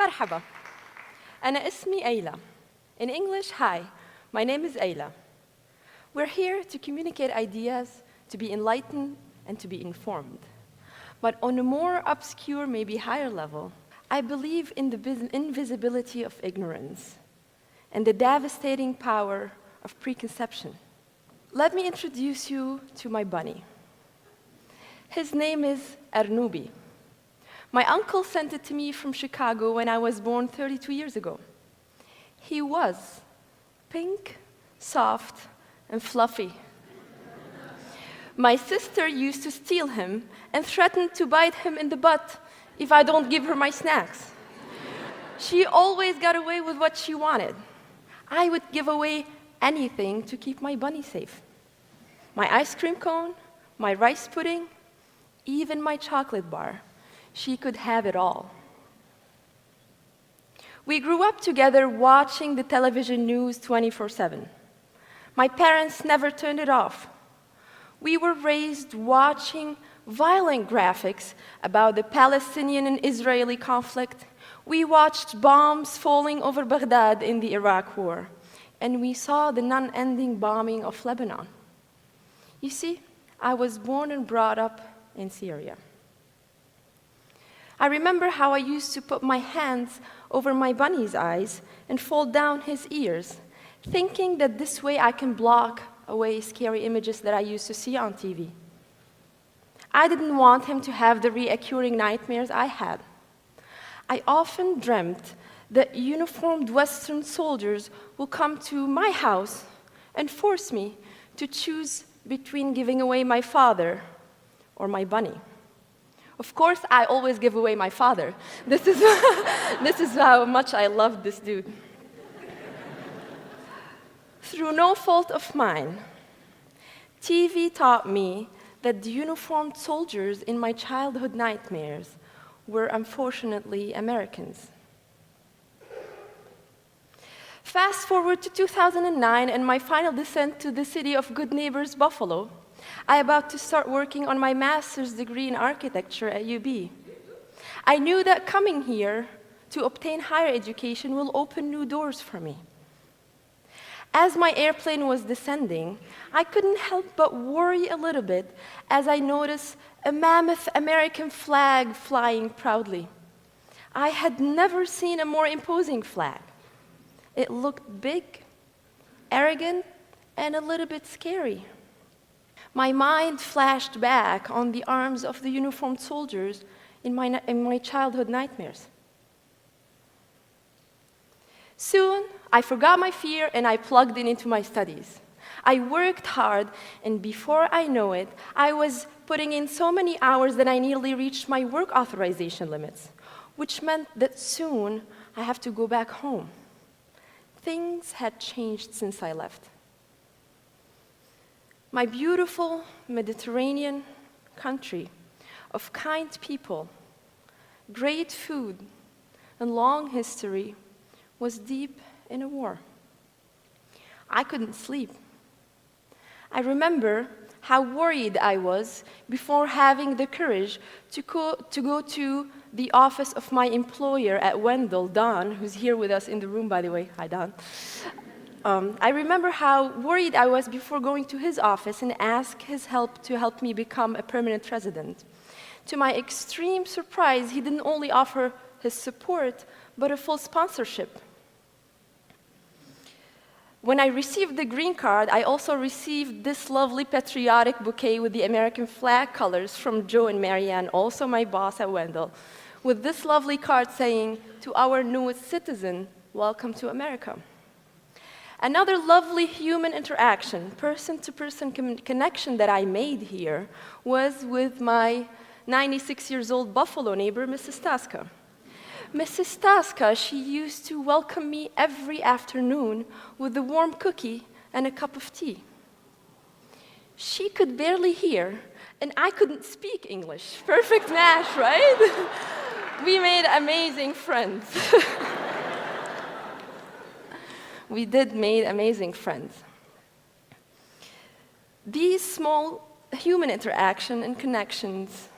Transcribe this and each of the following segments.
مرحبا. أنا اسمي أيلة. In English, hi. My name is Ayla. We're here to communicate ideas, to be enlightened, and to be informed. But on a more obscure, maybe higher level, I believe in the invisibility of ignorance and the devastating power of preconception. Let me introduce you to my bunny. His name is Arnubi. My uncle sent it to me from Chicago when I was born 32 years ago. He was pink, soft, and fluffy. My sister used to steal him and threatened to bite him in the butt if I don't give her my snacks. She always got away with what she wanted. I would give away anything to keep my bunny safe. My ice cream cone, my rice pudding, even my chocolate bar. She could have it all. We grew up together watching the television news 24/7. My parents never turned it off. We were raised watching violent graphics about the Palestinian and Israeli conflict. We watched bombs falling over Baghdad in the Iraq War, and we saw the non-ending bombing of Lebanon. You see, I was born and brought up in Syria. I remember how I used to put my hands over my bunny's eyes and fold down his ears, thinking that this way I can block away scary images that I used to see on TV. I didn't want him to have the recurring nightmares I had. I often dreamt that uniformed Western soldiers will come to my house and force me to choose between giving away my father or my bunny. Of course, I always give away my father. This is how much I love this dude. Through no fault of mine, TV taught me that the uniformed soldiers in my childhood nightmares were unfortunately Americans. Fast forward to 2009 and my final descent to the city of good neighbors, Buffalo. I'm about to start working on my master's degree in architecture at UB. I knew that coming here to obtain higher education will open new doors for me. As my airplane was descending, I couldn't help but worry a little bit as I noticed a mammoth American flag flying proudly. I had never seen a more imposing flag. It looked big, arrogant, and a little bit scary. My mind flashed back on the arms of the uniformed soldiers in my childhood nightmares. Soon, I forgot my fear and I plugged into my studies. I worked hard, and before I know it, I was putting in so many hours that I nearly reached my work authorization limits, which meant that soon I have to go back home. Things had changed since I left. My beautiful Mediterranean country of kind people, great food, and long history was deep in a war. I couldn't sleep. I remember how worried I was before having the courage to go to the office of my employer at Wendell, Don, who's here with us in the room, by the way. Hi, Don. I remember how worried I was before going to his office and ask his help to help me become a permanent resident. To my extreme surprise, he didn't only offer his support, but a full sponsorship. When I received the green card, I also received this lovely patriotic bouquet with the American flag colors from Joe and Marianne, also my boss at Wendell, with this lovely card saying, "To our newest citizen, welcome to America." Another lovely human interaction, person-to-person connection that I made here was with my 96-year-old Buffalo neighbor, Mrs. Taska. Mrs. Taska, she used to welcome me every afternoon with a warm cookie and a cup of tea. She could barely hear, and I couldn't speak English. Perfect match, right? We made amazing friends. We did make amazing friends. These small human interaction and connections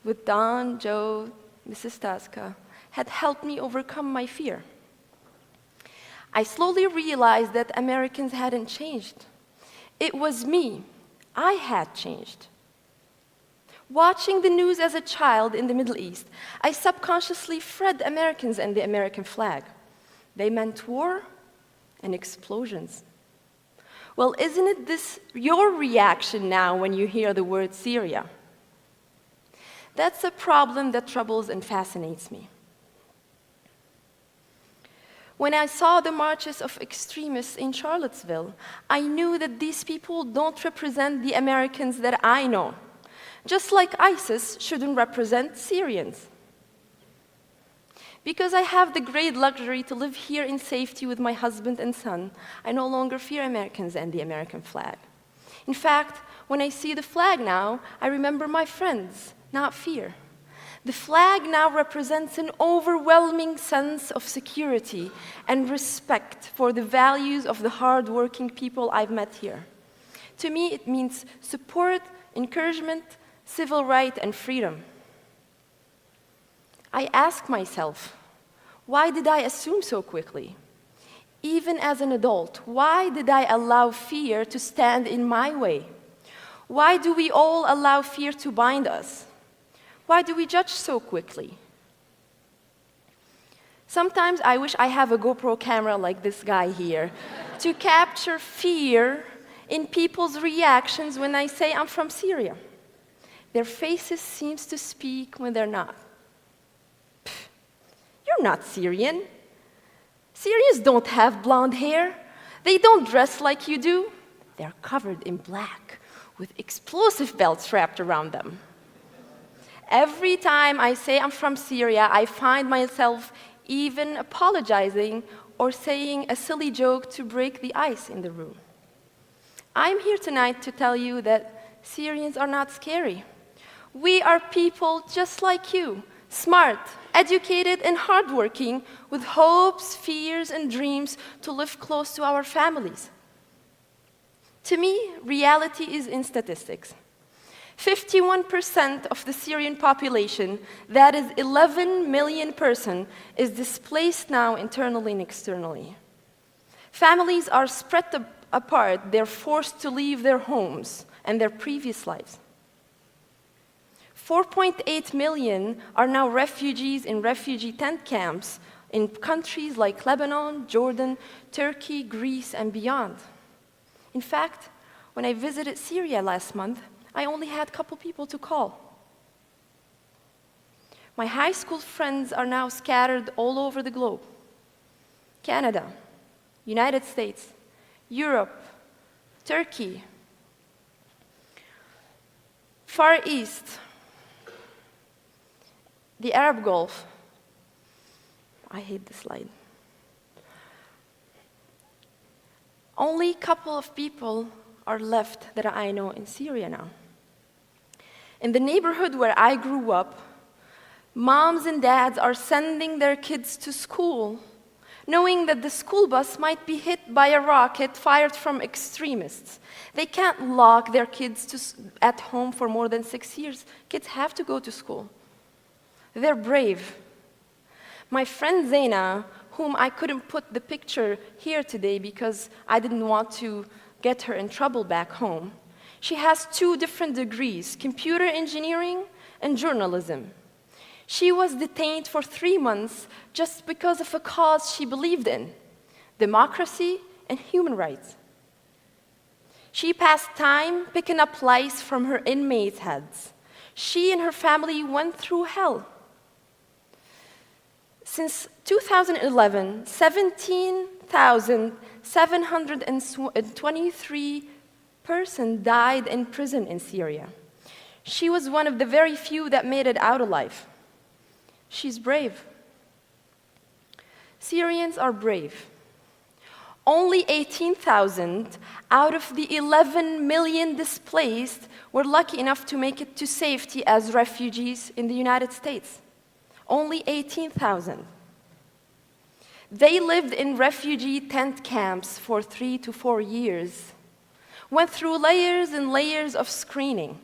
with Don, Joe, Mrs. Taska had helped me overcome my fear. I slowly realized that Americans hadn't changed. It was me. I had changed. Watching the news as a child in the Middle East, I subconsciously read Americans and the American flag. They meant war and explosions. Well, isn't it this your reaction now when you hear the word Syria? That's a problem that troubles and fascinates me. When I saw the marches of extremists in Charlottesville, I knew that these people don't represent the Americans that I know, just like ISIS shouldn't represent Syrians. Because I have the great luxury to live here in safety with my husband and son, I no longer fear Americans and the American flag. In fact, when I see the flag now, I remember my friends, not fear. The flag now represents an overwhelming sense of security and respect for the values of the hardworking people I've met here. To me, it means support, encouragement, civil rights, and freedom. I ask myself, why did I assume so quickly? Even as an adult, why did I allow fear to stand in my way? Why do we all allow fear to bind us? Why do we judge so quickly? Sometimes I wish I have a GoPro camera like this guy here to capture fear in people's reactions when I say I'm from Syria. Their faces seem to speak when they're not. Pfft, you're not Syrian. Syrians don't have blonde hair. They don't dress like you do. They're covered in black with explosive belts wrapped around them. Every time I say I'm from Syria, I find myself even apologizing or saying a silly joke to break the ice in the room. I'm here tonight to tell you that Syrians are not scary. We are people just like you, smart, educated, and hardworking, with hopes, fears, and dreams to live close to our families. To me, reality is in statistics. 51% of the Syrian population, that is 11 million persons, is displaced now internally and externally. Families are spread apart. They're forced to leave their homes and their previous lives. 4.8 million are now refugees in refugee tent camps in countries like Lebanon, Jordan, Turkey, Greece, and beyond. In fact, when I visited Syria last month, I only had a couple people to call. My high school friends are now scattered all over the globe. Canada, United States, Europe, Turkey, Far East, the Arab Gulf. I hate this slide. Only a couple of people are left that I know in Syria now. In the neighborhood where I grew up, moms and dads are sending their kids to school, knowing that the school bus might be hit by a rocket fired from extremists. They can't lock their kids at home for more than 6 years. Kids have to go to school. They're brave. My friend Zaina, whom I couldn't put the picture here today because I didn't want to get her in trouble back home, she has 2 different degrees, computer engineering and journalism. She was detained for 3 months just because of a cause she believed in, democracy and human rights. She passed time picking up lice from her inmates' heads. She and her family went through hell. Since 2011, 17,723 persons died in prison in Syria. She was one of the very few that made it out alive. She's brave. Syrians are brave. Only 18,000 out of the 11 million displaced were lucky enough to make it to safety as refugees in the United States. Only 18,000. They lived in refugee tent camps for 3 to 4 years, went through layers and layers of screening.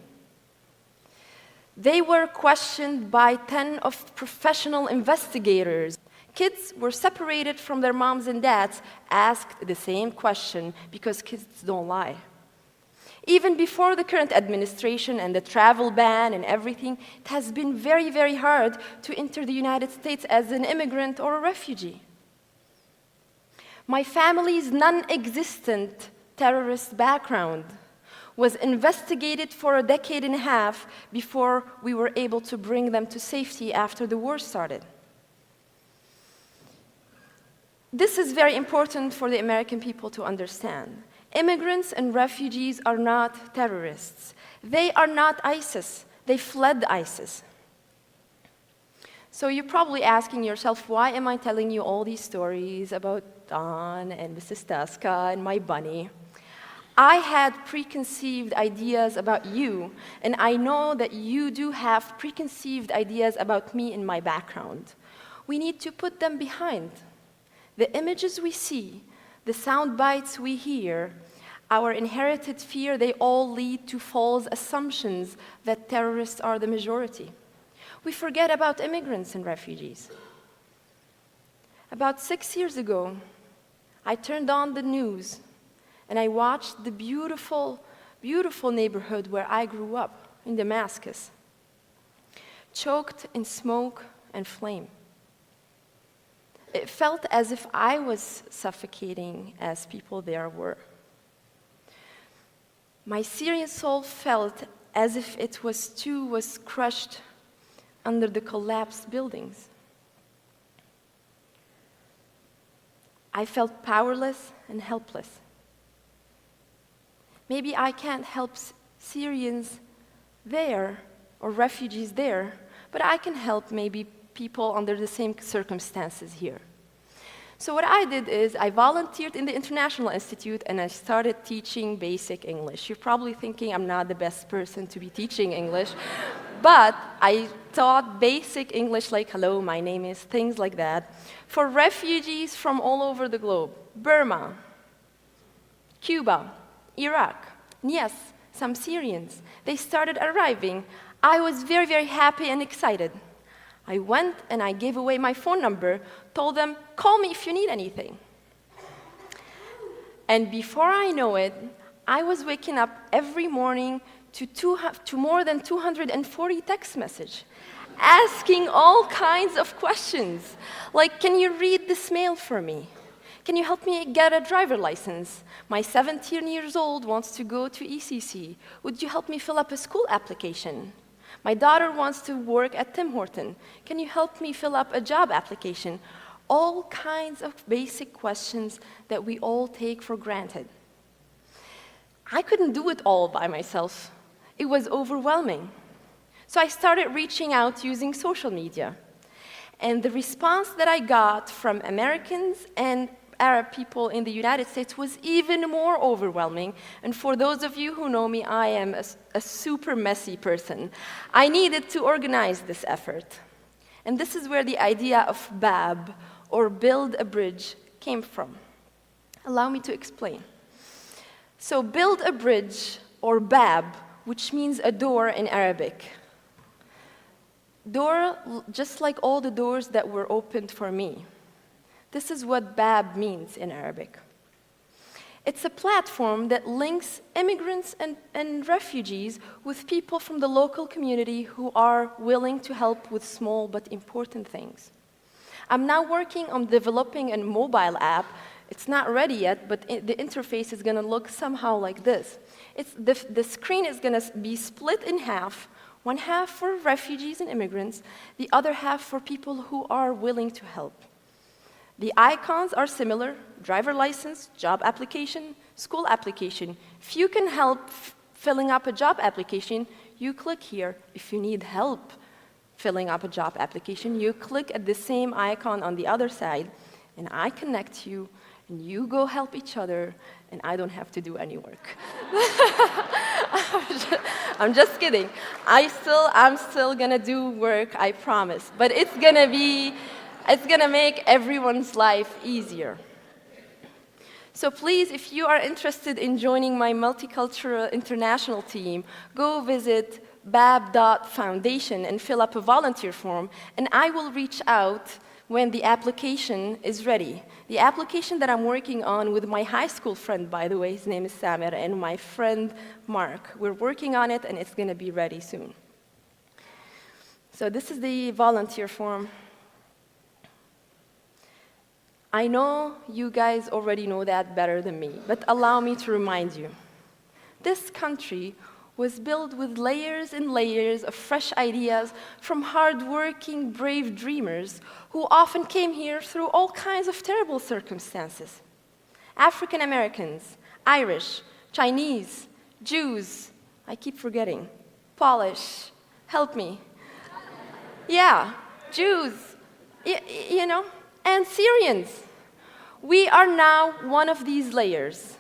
They were questioned by 10 of professional investigators. Kids were separated from their moms and dads, asked the same question, because kids don't lie. Even before the current administration and the travel ban and everything, it has been very, very hard to enter the United States as an immigrant or a refugee. My family's non-existent terrorist background was investigated for a decade and a half before we were able to bring them to safety after the war started. This is very important for the American people to understand. Immigrants and refugees are not terrorists. They are not ISIS. They fled ISIS. So you're probably asking yourself, why am I telling you all these stories about Don and Mrs. Tasca and my bunny? I had preconceived ideas about you, and I know that you do have preconceived ideas about me and my background. We need to put them behind. The images we see, the sound bites we hear, our inherited fear, they all lead to false assumptions that terrorists are the majority. We forget about immigrants and refugees. About 6 years ago, I turned on the news and I watched the beautiful, beautiful neighborhood where I grew up in Damascus, choked in smoke and flame. It felt as if I was suffocating as people there were. My Syrian soul felt as if it was crushed under the collapsed buildings. I felt powerless and helpless. Maybe I can't help Syrians there or refugees there, but I can help maybe people under the same circumstances here. So what I did is I volunteered in the International Institute and I started teaching basic English. You're probably thinking I'm not the best person to be teaching English, but I taught basic English like hello, my name is, things like that, for refugees from all over the globe. Burma, Cuba, Iraq, and yes, some Syrians. They started arriving. I was very, very happy and excited. I went and I gave away my phone number, told them, call me if you need anything. And before I know it, I was waking up every morning to more than 240 text messages, asking all kinds of questions, like, can you read this mail for me? Can you help me get a driver license? My 17 years old wants to go to ECC. Would you help me fill up a school application? My daughter wants to work at Tim Horton. Can you help me fill up a job application? All kinds of basic questions that we all take for granted. I couldn't do it all by myself. It was overwhelming. So I started reaching out using social media. And the response that I got from Americans and Arab people in the United States was even more overwhelming. And for those of you who know me, I am a super messy person. I needed to organize this effort. And this is where the idea of BAB, or build a bridge, came from. Allow me to explain. So build a bridge, or BAB, which means a door in Arabic. Door, just like all the doors that were opened for me. This is what BAB means in Arabic. It's a platform that links immigrants and refugees with people from the local community who are willing to help with small but important things. I'm now working on developing a mobile app. It's not ready yet, but the interface is going to look somehow like this. The screen is going to be split in half, one half for refugees and immigrants, the other half for people who are willing to help. The icons are similar: driver license, job application, school application. If you can help filling up a job application, you click here. If you need help filling up a job application, you click at the same icon on the other side, and I connect you, and you go help each other, and I don't have to do any work. I'm just kidding. I'm still gonna do work, I promise. But it's gonna make everyone's life easier. So please, if you are interested in joining my multicultural international team, go visit bab.foundation and fill up a volunteer form, and I will reach out when the application is ready. The application that I'm working on with my high school friend, by the way, his name is Samer, and my friend Mark. We're working on it, and it's going to be ready soon. So this is the volunteer form. I know you guys already know that better than me, but allow me to remind you. This country was built with layers and layers of fresh ideas from hardworking, brave dreamers who often came here through all kinds of terrible circumstances. African Americans, Irish, Chinese, Jews, I keep forgetting, Polish, help me. Yeah, Jews, you know, and Syrians. We are now one of these layers.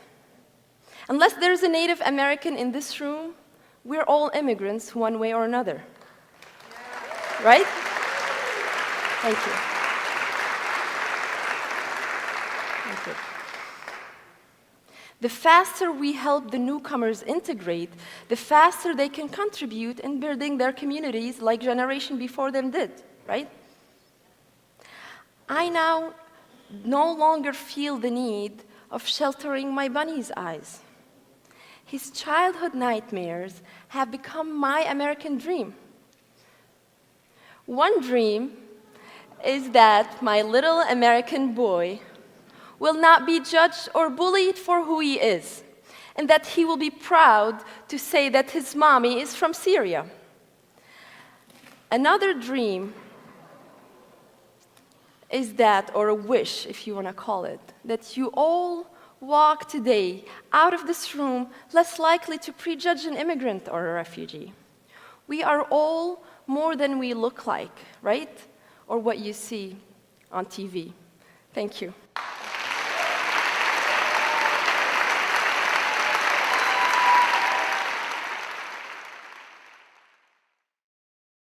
Unless there's a Native American in this room, we're all immigrants one way or another. Right? Thank you. Thank you. The faster we help the newcomers integrate, the faster they can contribute in building their communities like generation before them did, right? I now no longer feel the need of sheltering my bunny's eyes. His childhood nightmares have become my American dream. One dream is that my little American boy will not be judged or bullied for who he is, and that he will be proud to say that his mommy is from Syria. Another dream is that, or a wish, if you want to call it, that you all walk today out of this room less likely to prejudge an immigrant or a refugee. We are all more than we look like, right? Or what you see on TV. Thank you.